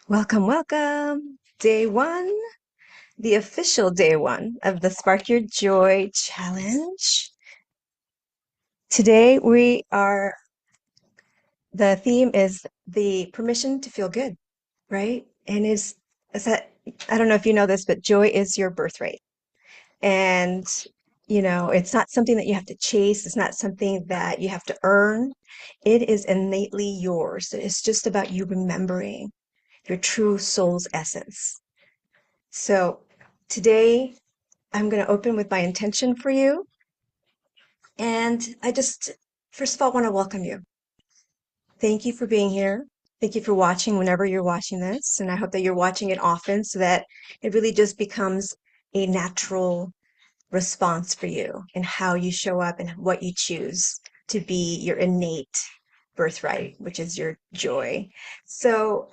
Welcome, welcome. Day one, the official day one of the Spark Your Joy Challenge. Today the theme is the permission to feel good, right? And is that, I don't know if you know this, but joy is your birthright. And, it's not something that you have to chase. It's not something that you have to earn. It is innately yours. It's just about you remembering your true soul's essence. So today I'm going to open with my intention for you. And I just, first of all, want to welcome you. Thank you for being here. Thank you for watching whenever you're watching this. And I hope that you're watching it often so that it really just becomes a natural response for you in how you show up and what you choose to be your innate birthright, which is your joy. So,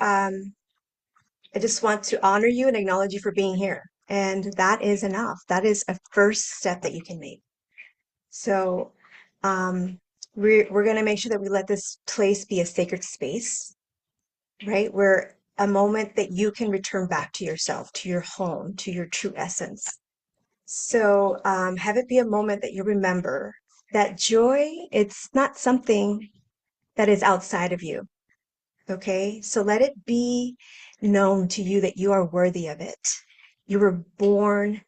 I just want to honor you and acknowledge you for being here. And that is enough. That is a first step that you can make. So we're going to make sure that we let this place be a sacred space, right? Where a moment that you can return back to yourself, to your home, to your true essence. So have it be a moment that you remember that joy, it's not something that is outside of you. Okay, so let it be known to you that you are worthy of it. You were born,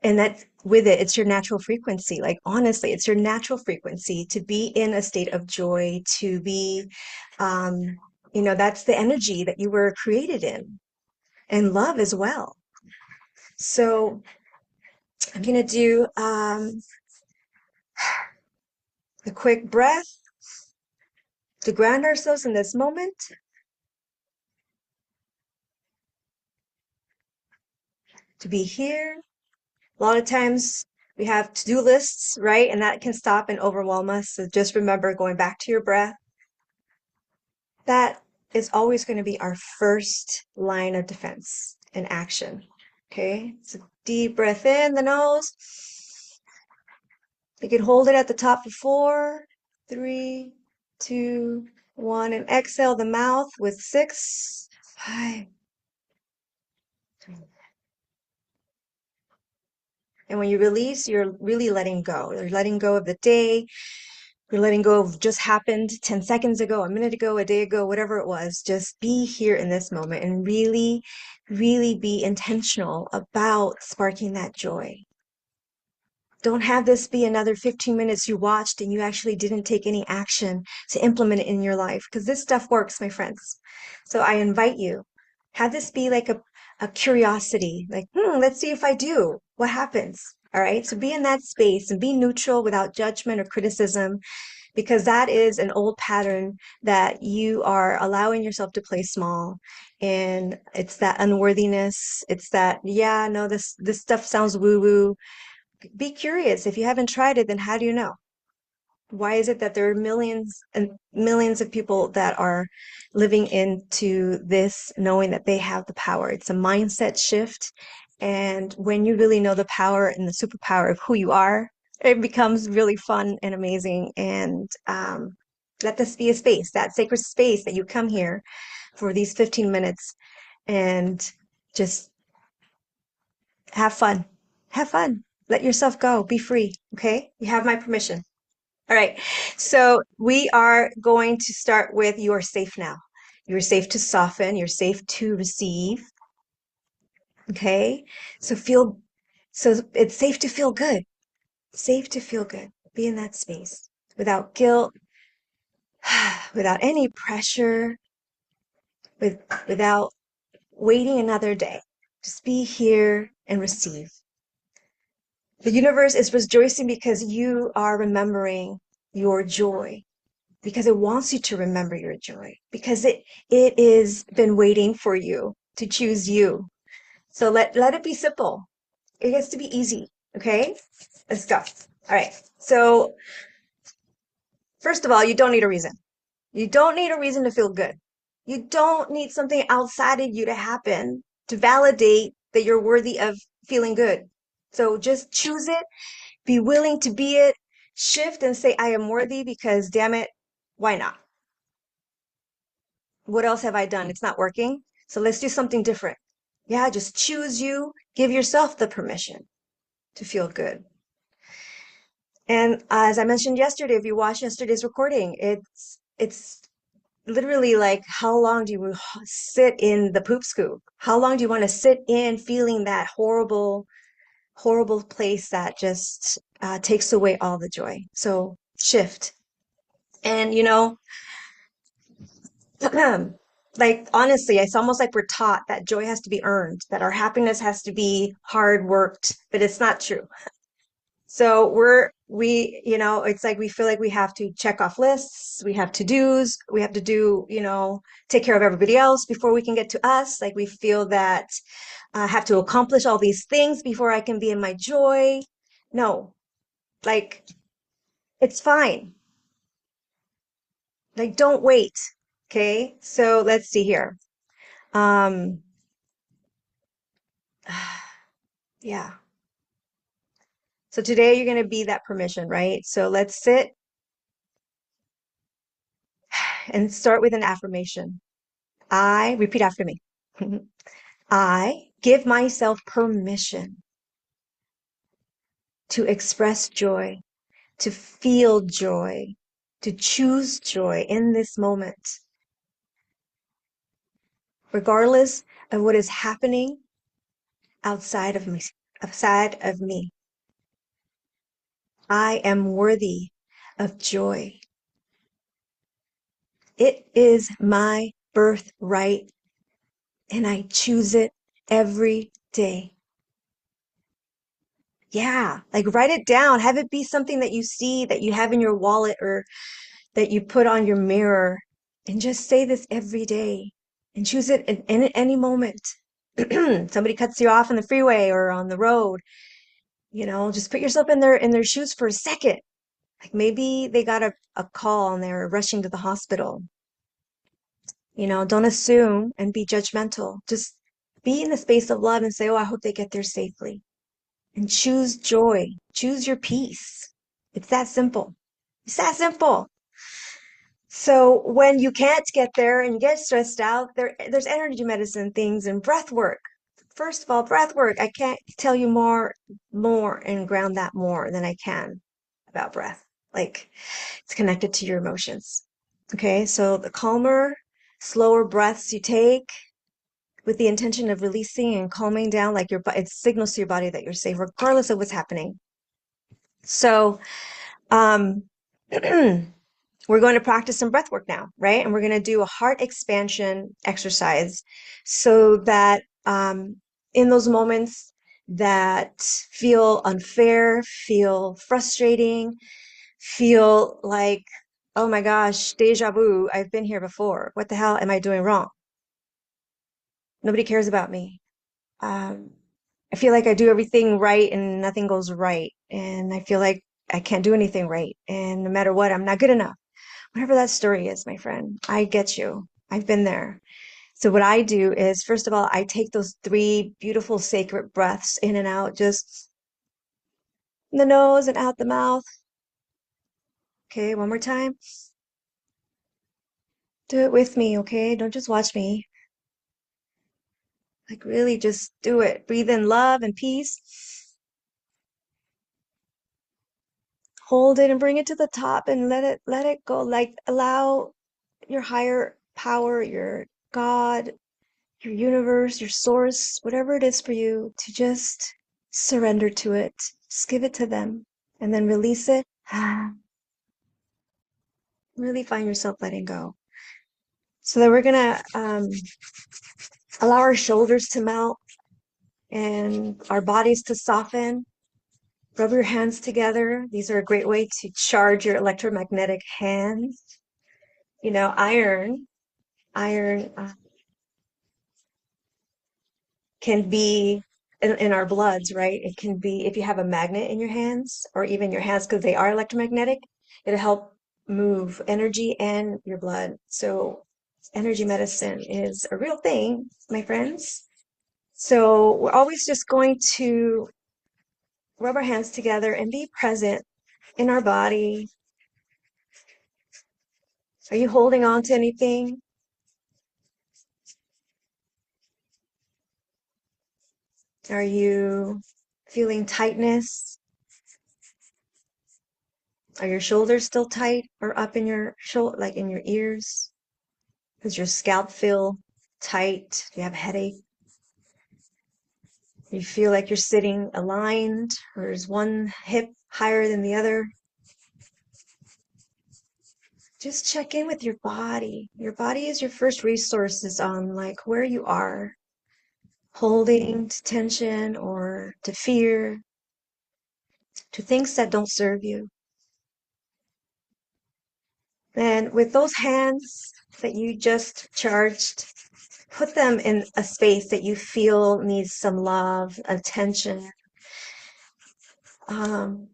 and that with it, it's your natural frequency. Like, honestly, it's your natural frequency to be in a state of joy, to be, um, that's the energy that you were created in, and love as well. So I'm going to do a quick breath to ground ourselves in this moment, to be here. A lot of times we have to-do lists, right? And that can stop and overwhelm us. So just remember going back to your breath. That is always going to be our first line of defense and action. Okay, so deep breath in the nose. You can hold it at the top for 4, 3, 2, 1, and exhale the mouth with 6, 5. And when you release, you're really letting go. You're letting go of the day. You're letting go of just happened 10 seconds ago, a minute ago, a day ago, whatever it was. Just be here in this moment and really, really be intentional about sparking that joy. Don't have this be another 15 minutes you watched and you actually didn't take any action to implement it in your life, because this stuff works, my friends. So I invite you, have this be like a curiosity, like, let's see if I do, what happens? All right. So be in that space and be neutral without judgment or criticism, because that is an old pattern that you are allowing yourself to play small. And it's that unworthiness. It's that, yeah, no, this stuff sounds woo-woo. Be curious. If you haven't tried it, then how do you know? Why is it that there are millions and millions of people that are living into this knowing that they have the power? It's a mindset shift. And when you really know the power and the superpower of who you are, it becomes really fun and amazing. And let this be a space, that sacred space that you come here for these 15 minutes and just have fun. Have fun. Let yourself go. Be free. Okay? You have my permission. All right. So we are going to start with you are safe now. You're safe to soften. You're safe to receive. Okay? So it's safe to feel good. Safe to feel good. Be in that space without guilt, without any pressure, without waiting another day. Just be here and receive. The universe is rejoicing because you are remembering your joy, because it wants you to remember your joy, because it is been waiting for you to choose you. So let it be simple. It gets to be easy. Okay? Let's go. All right. So first of all, you don't need a reason. You don't need a reason to feel good. You don't need something outside of you to happen to validate that you're worthy of feeling good. So just choose it, be willing to be it, shift and say, I am worthy, because damn it, why not? What else have I done? It's not working. So let's do something different. Yeah, just choose you. Give yourself the permission to feel good. And as I mentioned yesterday, if you watch yesterday's recording, it's literally like, how long do you sit in the poop scoop? How long do you want to sit in feeling that horrible, horrible place that just takes away all the joy? So shift. And like honestly, it's almost like we're taught that joy has to be earned, that our happiness has to be hard worked, but it's not true. So it's like we feel like we have to check off lists, we have to-dos, we have to do, take care of everybody else before we can get to us. Like we feel that I have to accomplish all these things before I can be in my joy. No, like it's fine. Like don't wait. Okay. So let's see here. Um, yeah. So today you're going to be that permission, right? So let's sit and start with an affirmation. I repeat after me. I give myself permission to express joy, to feel joy, to choose joy in this moment, regardless of what is happening outside of me, outside of me. I am worthy of joy. It is my birthright, and I choose it every day. Yeah, like write it down. Have it be something that you see, that you have in your wallet, or that you put on your mirror, and just say this every day and choose it in any moment. Somebody cuts you off on the freeway or on the road, just put yourself in their shoes for a second. Like maybe they got a call and they're rushing to the hospital. Don't assume and be judgmental. Just be in the space of love and say, oh, I hope they get there safely. And choose joy. Choose your peace. It's that simple. It's that simple. So when you can't get there and you get stressed out, there's energy medicine things and breath work. First of all, breath work. I can't tell you more and ground that more than I can about breath. Like it's connected to your emotions. Okay, so the calmer, slower breaths you take with the intention of releasing and calming down, like it signals to your body that you're safe, regardless of what's happening. So, um, we're going to practice some breath work now, right? And we're going to do a heart expansion exercise so that in those moments that feel unfair, feel frustrating, feel like, oh my gosh, deja vu, I've been here before. What the hell am I doing wrong? Nobody cares about me. Um, I feel like I do everything right and nothing goes right. And I feel like I can't do anything right. And no matter what, I'm not good enough. Whatever that story is, my friend, I get you. I've been there. So what I do is, first of all, I take those 3 beautiful sacred breaths in and out, just in the nose and out the mouth. Okay, one more time. Do it with me, okay? Don't just watch me. Like really just do it. Breathe in love and peace. Hold it and bring it to the top and let it go. Like allow your higher power, your God, your universe, your source, whatever it is for you, to just surrender to it. Just give it to them and then release it. Really find yourself letting go. So then we're gonna allow our shoulders to melt and our bodies to soften. Rub your hands together. These are a great way to charge your electromagnetic hands. Iron can be in our bloods, right? It can be if you have a magnet in your hands or even your hands because they are electromagnetic, it'll help move energy and your blood. So energy medicine is a real thing, my friends. So we're always just going to rub our hands together and be present in our body. Are you holding on to anything? Are you feeling tightness? Are your shoulders still tight or up in your shoulder, like in your ears? Does your scalp feel tight? Do you have a headache? You feel like you're sitting aligned, or is one hip higher than the other? Just check in with your body. Your body is your first resources on like where you are, holding to tension or to fear, to things that don't serve you. And with those hands that you just charged, put them in a space that you feel needs some love, attention, um,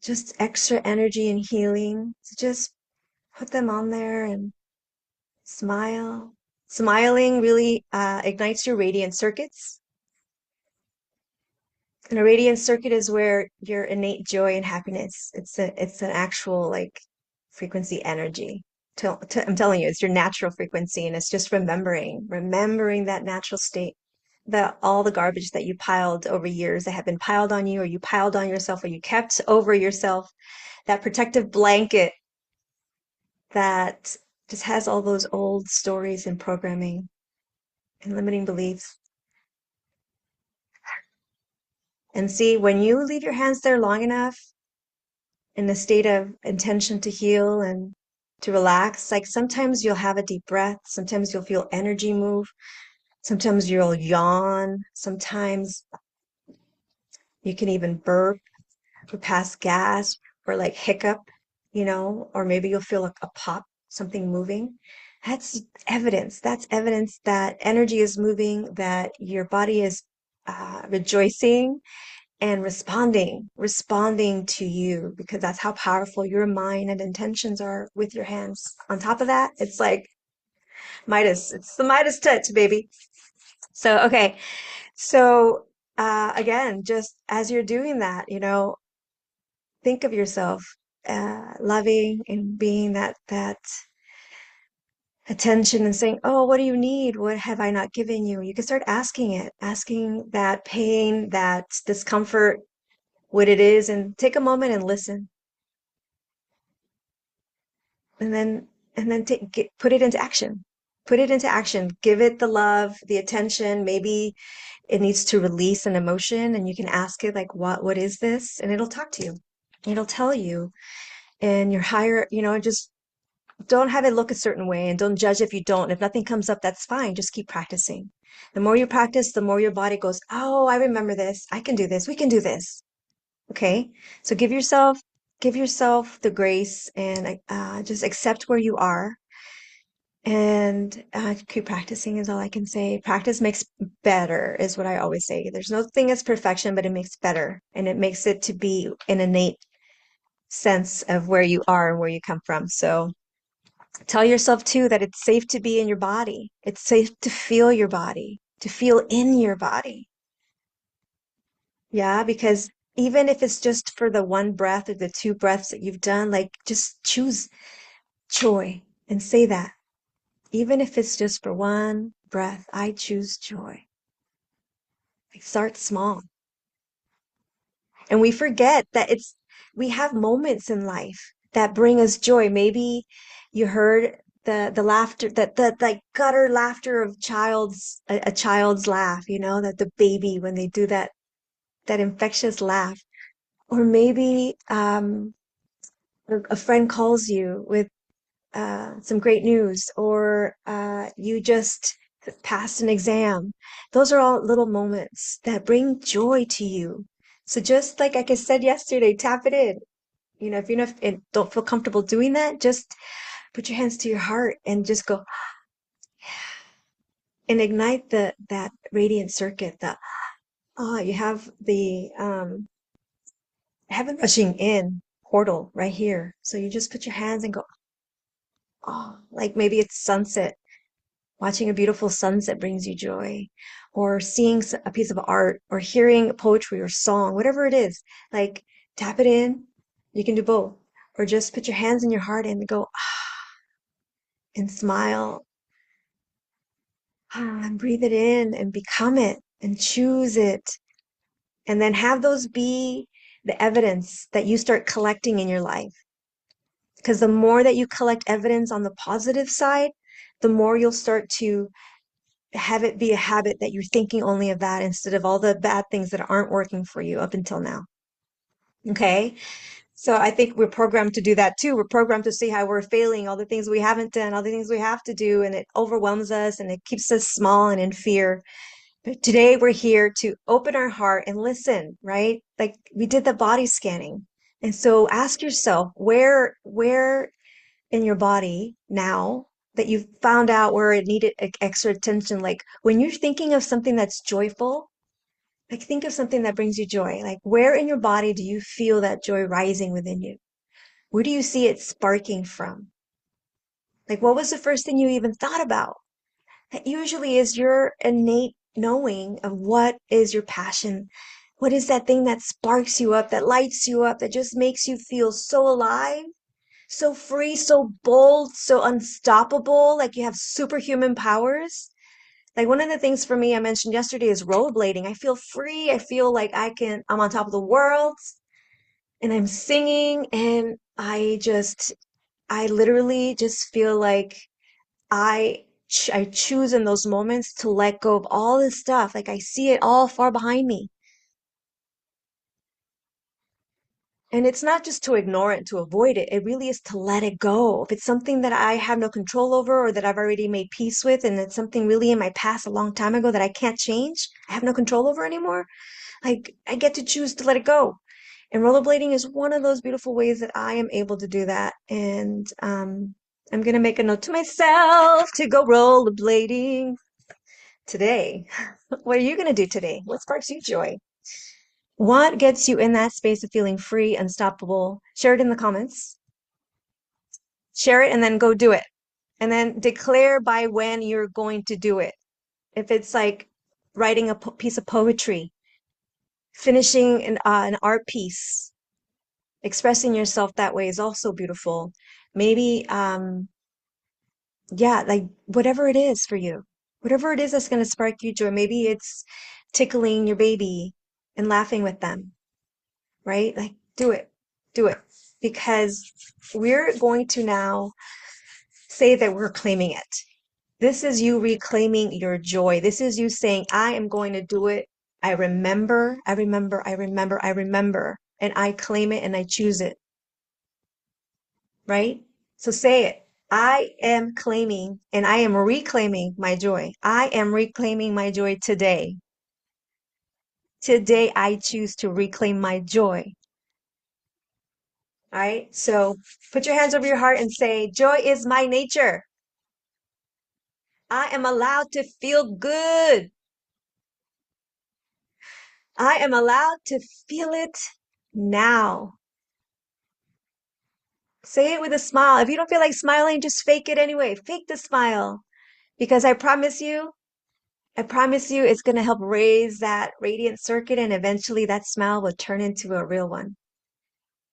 just extra energy and healing. So just put them on there and smile. Smiling really ignites your radiant circuits. And a radiant circuit is where your innate joy and happiness, it's an actual like frequency energy. I'm telling you, it's your natural frequency, and it's just remembering that natural state, that all the garbage that you piled over years that have been piled on you, or you piled on yourself, or you kept over yourself, that protective blanket that just has all those old stories and programming and limiting beliefs. And see, when you leave your hands there long enough in a state of intention to heal and to relax, like sometimes you'll have a deep breath, sometimes you'll feel energy move, sometimes you'll yawn, sometimes you can even burp or pass gas or like hiccup, or maybe you'll feel like a pop, something moving. That's evidence. That's evidence that energy is moving, that your body is rejoicing and responding to you, because that's how powerful your mind and intentions are with your hands. On top of that, it's like Midas. It's the Midas touch, baby. So, okay. So, again, just as you're doing that, think of yourself loving and being that attention and saying, "Oh, what do you need? What have I not given you?" You can start asking that pain, that discomfort, what it is, and take a moment and listen, and then put it into action. Put it into action. Give it the love, the attention. Maybe it needs to release an emotion, and you can ask it like, "What is this?" And it'll talk to you. It'll tell you. And your higher, just don't have it look a certain way, and don't judge if you don't. If nothing comes up, that's fine. Just keep practicing. The more you practice, the more your body goes, "Oh, I remember this. I can do this. We can do this." Okay. So give yourself the grace, and just accept where you are, and keep practicing is all I can say. Practice makes better is what I always say. There's no thing as perfection, but it makes better, and it makes it to be an innate sense of where you are and where you come from. So tell yourself too that it's safe to be in your body. It's safe to feel your body, to feel in your body. Yeah, because even if it's just for the one breath or the two breaths that you've done, like just choose joy and say that. Even if it's just for one breath, I choose joy. Like start small. And we forget that we have moments in life that bring us joy. Maybe you heard the laughter, that the like gutter laughter of a child's laugh, that the baby when they do that infectious laugh. Or maybe a friend calls you with some great news, or you just passed an exam. Those are all little moments that bring joy to you. So just like I said yesterday, tap it in. If don't feel comfortable doing that, just put your hands to your heart and just go and ignite that radiant circuit. You have the heaven rushing in portal right here. So you just put your hands and go, oh, like maybe it's sunset. Watching a beautiful sunset brings you joy, or seeing a piece of art, or hearing poetry or song, whatever it is. Like tap it in. You can do both, or just put your hands in your heart and go and smile, and breathe it in and become it and choose it. And then have those be the evidence that you start collecting in your life. Because the more that you collect evidence on the positive side, the more you'll start to have it be a habit that you're thinking only of that instead of all the bad things that aren't working for you up until now. Okay. So I think we're programmed to do that too. We're programmed to see how we're failing, all the things we haven't done, all the things we have to do, and it overwhelms us and it keeps us small and in fear. But today we're here to open our heart and listen, right? Like we did the body scanning. And so ask yourself where in your body now that you've found out where it needed extra attention, like when you're thinking of something that's joyful, like think of something that brings you joy. Like where in your body do you feel that joy rising within you? Where do you see it sparking from? Like what was the first thing you even thought about? That usually is your innate knowing of what is your passion. What is that thing that sparks you up, that lights you up, that just makes you feel so alive, so free, so bold, so unstoppable, like you have superhuman powers? Like one of the things for me I mentioned yesterday is rollerblading. I feel free. I feel like I'm on top of the world and I'm singing and I literally just feel like I choose in those moments to let go of all this stuff. Like I see it all far behind me. And it's not just to ignore it, to avoid it. It really is to let it go. If it's something that I have no control over or that I've already made peace with, and it's something really in my past a long time ago that I can't change, I have no control over anymore, like I get to choose to let it go. And rollerblading is one of those beautiful ways that I am able to do that. And I'm gonna make a note to myself to go rollerblading today. What are you gonna do today? What sparks you joy? What gets you in that space of feeling free, unstoppable? Share it in the comments. Share it and then go do it. And then declare by when you're going to do it. If it's like writing a piece of poetry, finishing an art piece, expressing yourself that way is also beautiful. Maybe, yeah, like whatever it is for you, whatever it is that's going to spark you joy. Maybe it's tickling your baby and laughing with them, right? Like do it, because we're going to now say that we're claiming it. This is you reclaiming your joy. This is you saying, I am going to do it. I remember, I remember, I remember, I remember, and I claim it and I choose it, right? So say it. I am claiming and I am reclaiming my joy. I am reclaiming my joy today. Today, I choose to reclaim my joy. All right. So put your hands over your heart and say, joy is my nature. I am allowed to feel good. I am allowed to feel it now. Say it with a smile. If you don't feel like smiling, just fake it anyway. Fake the smile. Because I promise you, it's going to help raise that radiant circuit and eventually that smile will turn into a real one.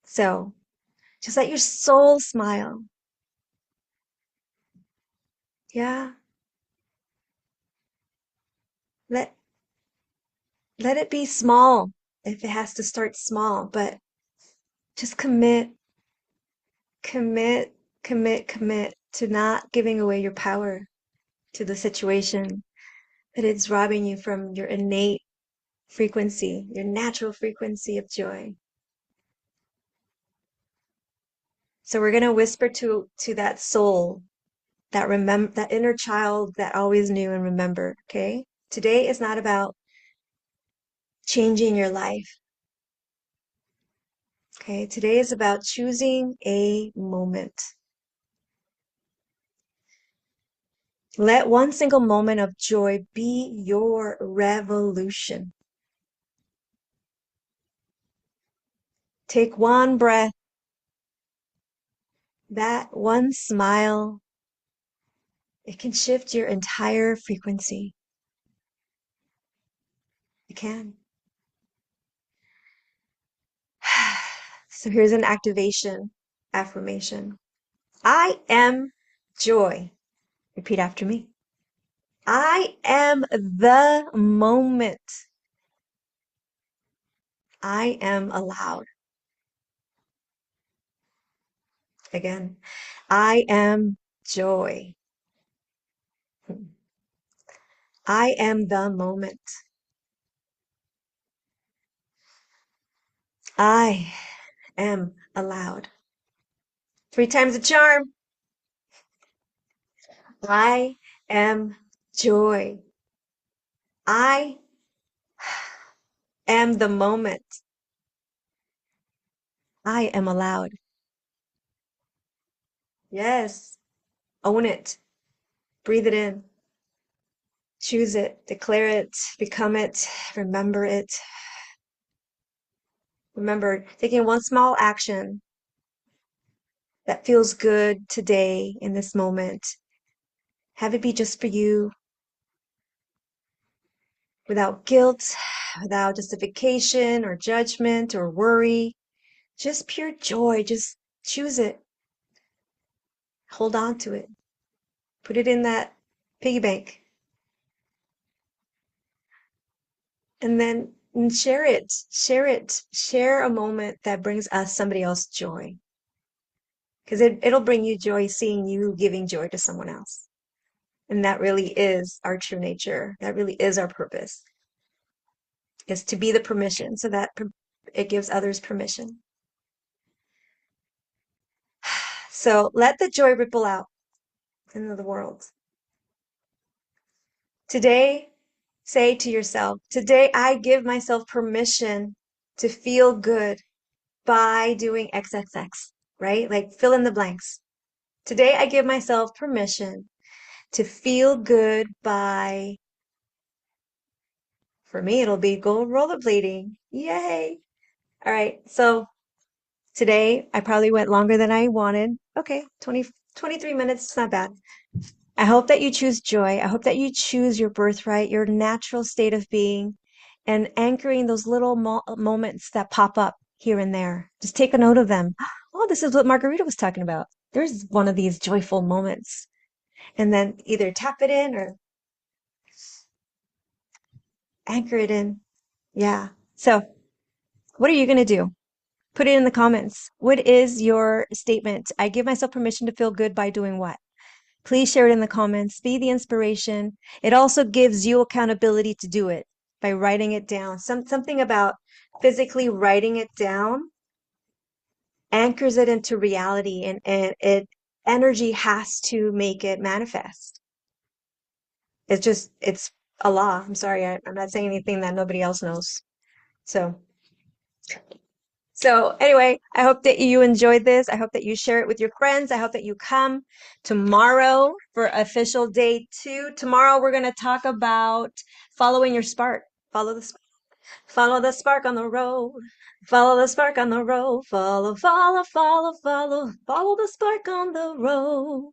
So just let your soul smile. Yeah. Let let it be small if it has to start small, but just commit, commit to not giving away your power to the situation that it's robbing you from your innate frequency, your natural frequency of joy. So we're going to whisper to that soul, that inner child that always knew and remembered, okay? Today is not about changing your life. Okay? Today is about choosing a moment. Let one single moment of joy be your revolution. Take one breath, that one smile, it can shift your entire frequency. It can. So here's an activation affirmation. I am joy. Repeat after me. I am the moment. I am allowed. Again, I am joy. I am the moment. I am allowed. Three times the charm. I am joy. I am the moment. I am allowed. Yes. Own it. Breathe it in. Choose it. Declare it. Become it. Remember it. Remember taking one small action that feels good today in this moment. Have it be just for you without guilt, without justification or judgment or worry. Just pure joy. Just choose it. Hold on to it. Put it in that piggy bank. And then share it. Share it. Share a moment that brings us somebody else joy. Because it'll bring you joy seeing you giving joy to someone else. And that really is our true nature. That really is our purpose, is to be the permission so that it gives others permission. So let the joy ripple out into the world. Today, say to yourself, today I give myself permission to feel good by doing XXX, right? Like fill in the blanks. Today I give myself permission to feel good by, for me, it'll be go rollerblading. Yay. All right. So today I probably went longer than I wanted. Okay. 23 minutes. It's not bad. I hope that you choose joy. I hope that you choose your birthright, your natural state of being, and anchoring those little moments that pop up here and there. Just take a note of them. Oh, this is what Margarita was talking about. There's one of these joyful moments. And then either tap it in or anchor it in. Yeah. So, what are you going to do? Put it in the comments. What is your statement? I give myself permission to feel good by doing what? Please share it in the comments. Be the inspiration. It also gives you accountability to do it by writing it down. Something about physically writing it down anchors it into reality, and it energy has to make it manifest. It's a law. I'm sorry, I'm not saying anything that nobody else knows. So anyway, I hope that you enjoyed this. I hope that you share it with your friends. I hope that you come tomorrow for official day 2. Tomorrow we're going to talk about following your spark. Follow the spark on the road. Follow the spark on the road. Follow, follow, follow, follow. Follow the spark on the road.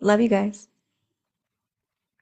Love you guys.